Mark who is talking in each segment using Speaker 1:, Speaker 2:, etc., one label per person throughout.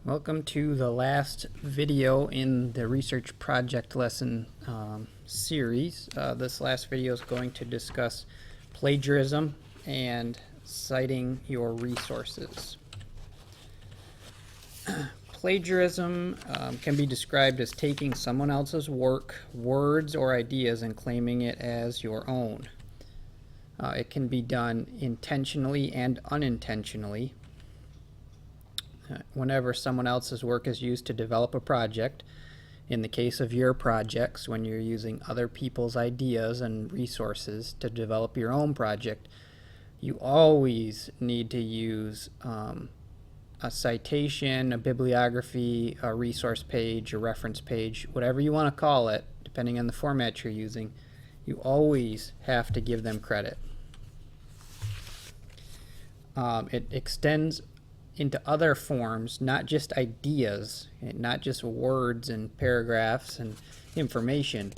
Speaker 1: Welcome to the last video in the research project lesson series. This last video is going to discuss plagiarism and citing your resources. Plagiarism can be described as taking someone else's work, words, or ideas and claiming it as your own. It can be done intentionally and unintentionally. Whenever someone else's work is used to develop a project, in the case of your projects, when you're using other people's ideas and resources to develop your own project, you always need to use a citation, a bibliography, a resource page, a reference page, whatever you want to call it, depending on the format you're using. You always have to give them credit. It extends into other forms, not just ideas, not just words and paragraphs and information.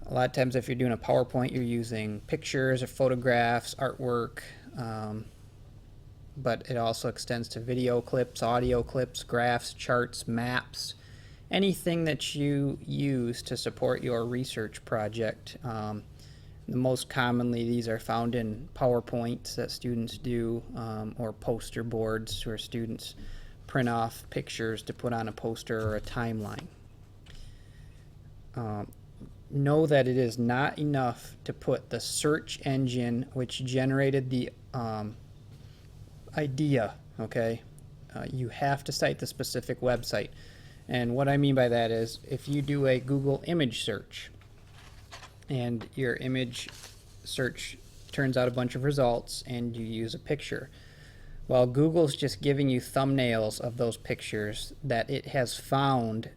Speaker 1: A lot of times if you're doing a PowerPoint, you're using pictures or photographs, artwork, but it also extends to video clips, audio clips, graphs, charts, maps, anything that you use to support your research project. The most commonly, these are found in PowerPoints that students do, or poster boards where students print off pictures to put on a poster or a timeline. Know that it is not enough to put the search engine which generated the idea, okay? You have to cite the specific website. And what I mean by that is if you do a Google image search, and your image search turns out a bunch of results and you use a picture. Well, Google's just giving you thumbnails of those pictures that it has found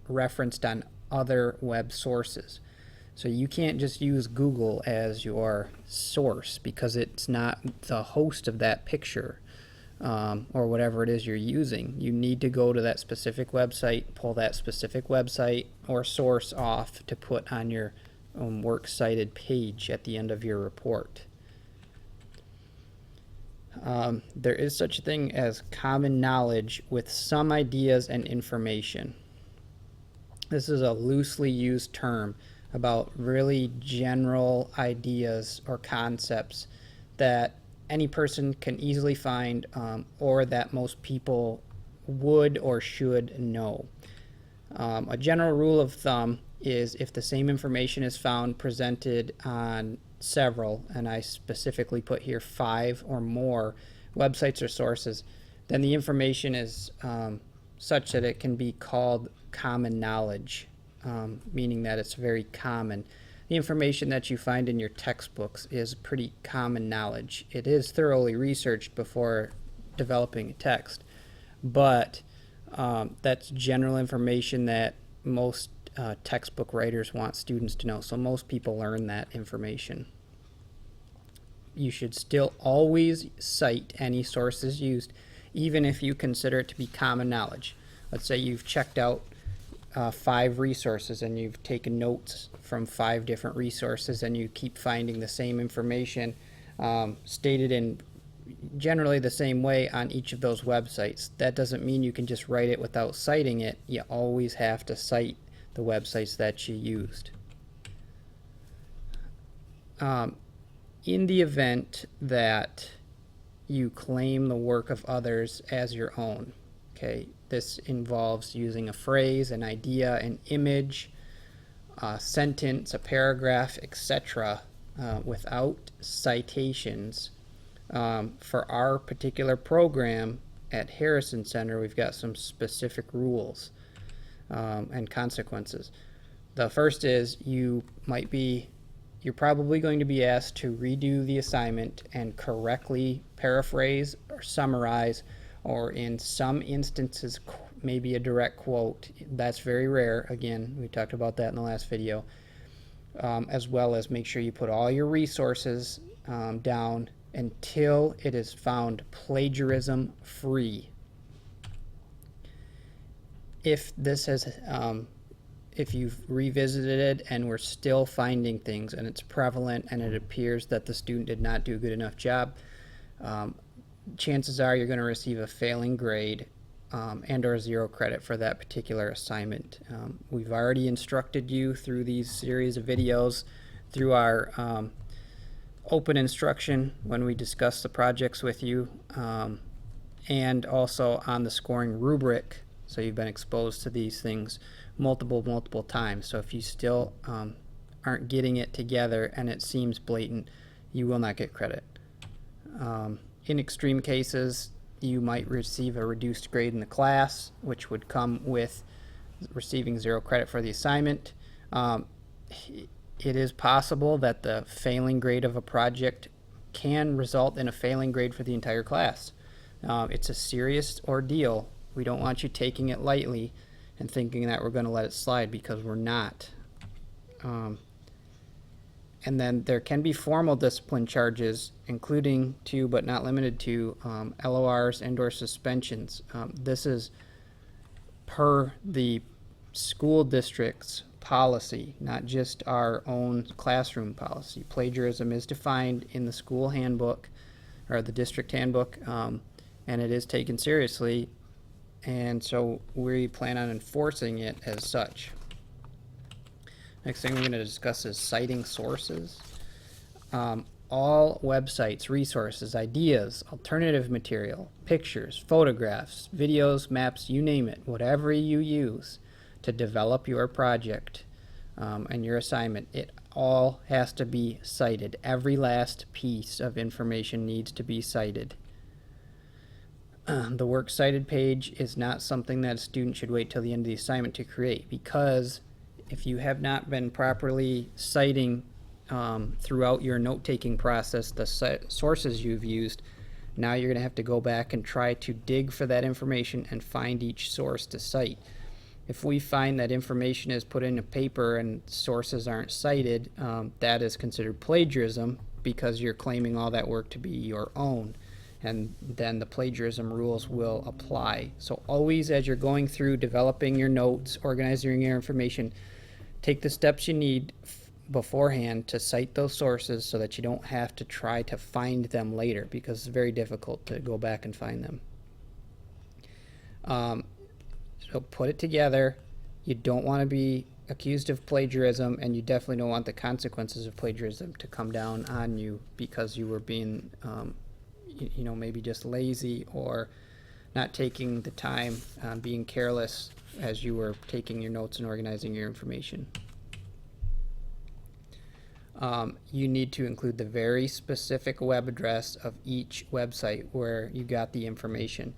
Speaker 1: referenced on other web sources. So you can't just use Google as your source because it's not the host of that picture or whatever it is you're using. You need to go to that specific website, pull that specific website or source off to put on your works cited page at the end of your report. There is such a thing as common knowledge with some ideas and information. This is a loosely used term about really general ideas or concepts that any person can easily find or that most people would or should know. A general rule of thumb is if the same information is found presented on several, and I specifically put here 5 or more websites or sources, then the information is such that it can be called common knowledge, meaning that it's very common. The information that you find in your textbooks is pretty common knowledge. It is thoroughly researched before developing a text, but that's general information that most textbook writers want students to know, so most people learn that information. You should still always cite any sources used, even if you consider it to be common knowledge. Let's say you've checked out 5 resources and you've taken notes from 5 different resources and you keep finding the same information stated in generally the same way on each of those websites. That doesn't mean you can just write it without citing it. You always have to cite the websites that you used. In the event that you claim the work of others as your own, okay, this involves using a phrase, an idea, an image, a sentence, a paragraph, etc., without citations. For our particular program at Harrison Center, we've got some specific rules and consequences. The first is you're probably going to be asked to redo the assignment and correctly paraphrase or summarize, or in some instances maybe a direct quote. That's very rare. Again, we talked about that in the last video. As well as make sure you put all your resources down until it is found plagiarism free. If this has if you've revisited it and we're still finding things and it's prevalent and it appears that the student did not do a good enough job, chances are you're going to receive a failing grade and or 0 credit for that particular assignment. We've already instructed you through these series of videos, through our open instruction when we discuss the projects with you, and also on the scoring rubric. So you've been exposed to these things multiple times. So if you still aren't getting it together and it seems blatant, you will not get credit. In extreme cases, you might receive a reduced grade in the class, which would come with receiving 0 credit for the assignment. It is possible that the failing grade of a project can result in a failing grade for the entire class. It's a serious ordeal. We don't want you taking it lightly and thinking that we're going to let it slide, because we're not. And then there can be formal discipline charges, including to but not limited to LORs and or suspensions. This is per the school district's policy, not just our own classroom policy. Plagiarism is defined in the school handbook or the district handbook, and it is taken seriously, and so we plan on enforcing it as such. Next thing we're going to discuss is citing sources. All websites, resources, ideas, alternative material, pictures, photographs, videos, maps, you name it, whatever you use to develop your project and your assignment, it all has to be cited. Every last piece of information needs to be cited. The works cited page is not something that a student should wait till the end of the assignment to create, because if you have not been properly citing throughout your note-taking process the sources you've used, now you're going to have to go back and try to dig for that information and find each source to cite. If we find that information is put in a paper and sources aren't cited, that is considered plagiarism, because you're claiming all that work to be your own, and then the plagiarism rules will apply. So always, as you're going through developing your notes, organizing your information, take the steps you need beforehand to cite those sources so that you don't have to try to find them later, because it's very difficult to go back and find them. So put it together. You don't want to be accused of plagiarism, and you definitely don't want the consequences of plagiarism to come down on you because you were being, maybe just lazy or not taking the time, being careless as you were taking your notes and organizing your information. You need to include the very specific web address of each website where you got the information.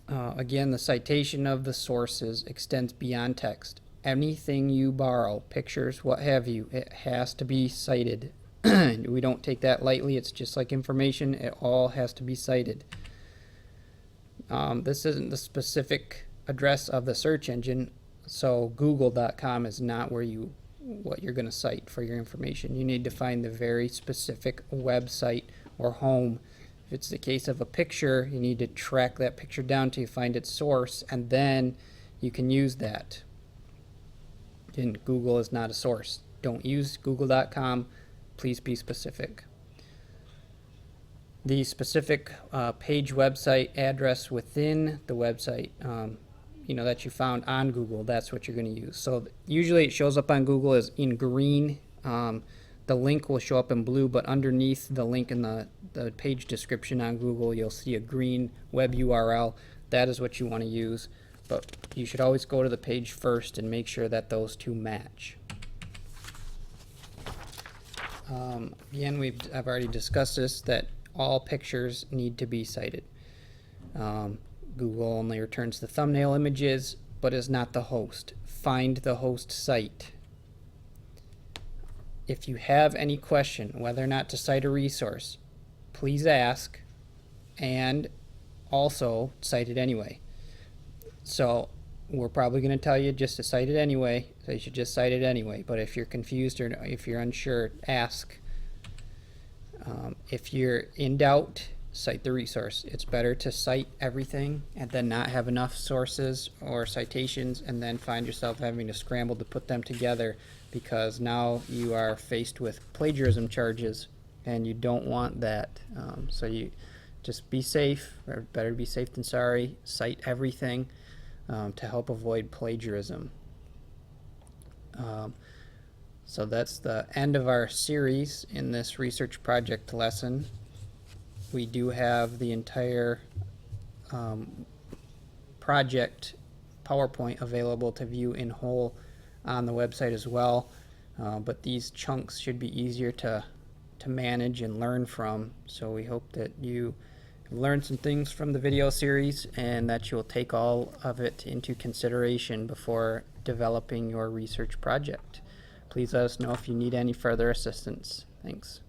Speaker 1: Again, the citation of the sources extends beyond text. Anything you borrow, pictures, what have you, it has to be cited. We don't take that lightly. It's just like information. It all has to be cited. This isn't the specific address of the search engine, so google.com is not what you're going to cite for your information. You need to find the very specific website or home. If it's the case of a picture, you need to track that picture down till you find its source, and then you can use that. And Google is not a source. Don't use google.com. Please be specific. The specific page website address within the website that you found on Google, that's what you're going to use. So usually it shows up on Google as in green. The link will show up in blue, but underneath the link in the page description on Google, you'll see a green web URL. That is what you want to use, but you should always go to the page first and make sure that those two match. Again, I've already discussed this, that all pictures need to be cited. Google only returns the thumbnail images, but is not the host. Find the host site. If you have any question whether or not to cite a resource, please ask, and also cite it anyway. So we're probably going to tell you just to cite it anyway, so you should just cite it anyway. But if you're confused or if you're unsure, ask. If you're in doubt, cite the resource. It's better to cite everything and then not have enough sources or citations and then find yourself having to scramble to put them together, because now you are faced with plagiarism charges and you don't want that. So just be safe, or better be safe than sorry. Cite everything to help avoid plagiarism. So that's the end of our series in this research project lesson. We do have the entire project PowerPoint available to view in whole on the website as well, but these chunks should be easier to manage and learn from. So we hope that you learned some things from the video series and that you'll take all of it into consideration before developing your research project. Please let us know if you need any further assistance. Thanks.